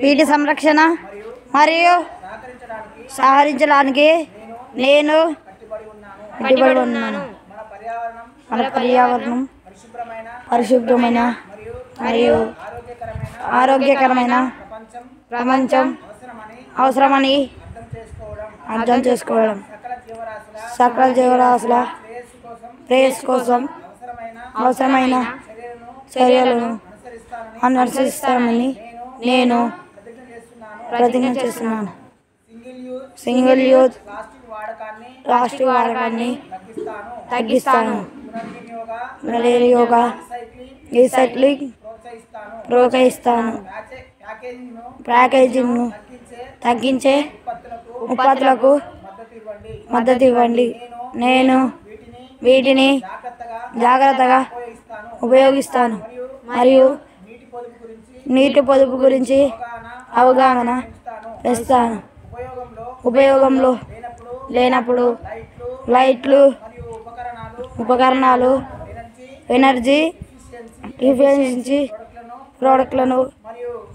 వీటి సంరక్షణ మరియు సహకరించడానికి నేను కట్టుబడి ఉన్నాను. మన పర్యావరణం పరిశుభ్రమైన మరియు ఆరోగ్యకరమైన ప్రపంచం అవసరమని అర్థం చేసుకోవడం, సకల జీవరాశుల ప్రేయస్ కోసం అవసరమైన చర్యలను అనుసరిస్తామని నేను ప్రతిజ్ఞ చేస్తున్నాను. సింగిల్ యూజ్ ప్లాస్టిక్ వాడకాన్ని తగ్గిస్తాను. మలేరియోగా రీసైక్లింగ్ ప్రోత్సహిస్తాను. ప్యాకేజింగ్ను తగ్గించే ఉత్పత్తులకు మద్దతు ఇవ్వండి. నేను వీటిని జాగ్రత్తగా ఉపయోగిస్తాను మరియు నీటి పొదుపు గురించి అవగాహన చేస్తాను. ఉపయోగంలో లేనప్పుడు లైట్లు, ఉపకరణాలు, ఎనర్జీ ఎఫిషియెన్సీ ప్రోడక్ట్లను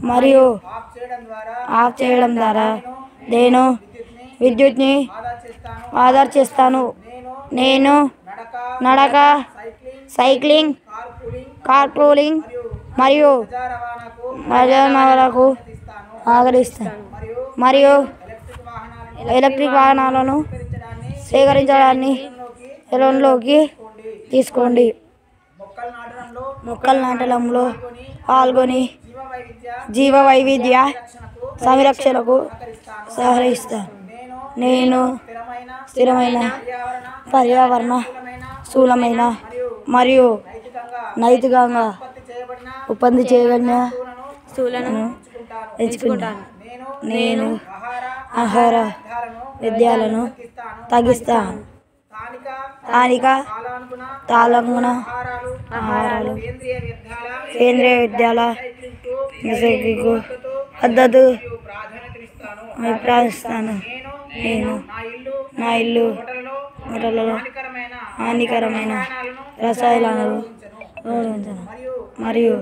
మరియు ఆఫ్ చేయడం ద్వారా నేను విద్యుత్ని ఆదా చేస్తాను. నేను నడక, సైక్లింగ్, కార్ పూలింగ్ మరియు ప్రయాణాలకు ఆదరిస్తాను మరియు ఎలక్ట్రిక్ వాహనాలను సేకరించడాన్ని ఎలోన్లోకి తీసుకోండి. మొక్కలు నాటడంలో పాల్గొని జీవ వైవిధ్య సంరక్షణకు సహకరిస్తాను. నేను స్థిరమైన పర్యావరణ స్థూలమైన మరియు నైతికంగా ఉత్పత్తి చేయబడిన వస్తువులను ఎంచుకుంటాను. నేను ఆహార వ్యర్థాలను తగ్గిస్తాను. స్థానిక తాళంగున ఆహారాలు, సేంద్రియ వ్యర్థాల రీసైక్లింగ్ పద్ధతి అభిప్రాయిస్తాను. నేను నా ఇల్లు హోటళ్లలో హానికరమైన రసాయనాలను మరియు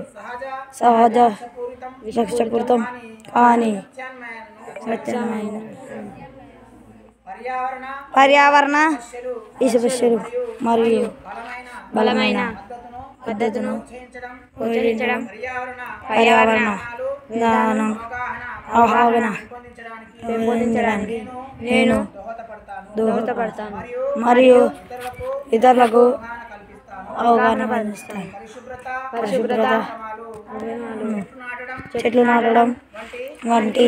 సహజ విషపూరితం కానీ స్వచ్ఛమైన పర్యావరణ సమస్యలు మరియు బలమైన పద్ధతులను ఉపయోగించడం, పర్యావరణ విధానం అవగాహన పెంపొందించడానికి నేను దోహదపడతాను మరియు ఇతరులకు అవగాహన అందిస్తాను. పరిశుభ్రత, చెట్లు నాటడం వంటి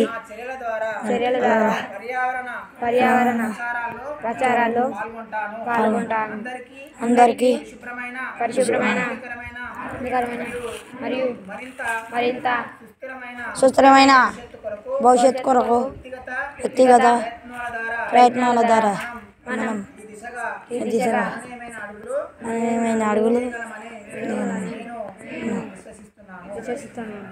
చర్యల ద్వారా పర్యావరణ ప్రచారాల్లో పాల్గొంటాను. అందరికీ పరిశుభ్రమైన మరియు మరింత సుస్థిరమైన భవిష్యత్తు కొరకు వ్యక్తిగత ప్రయత్నాల ద్వారా మనం దిశగా అడుగులు విశ్వసిస్తున్నాను.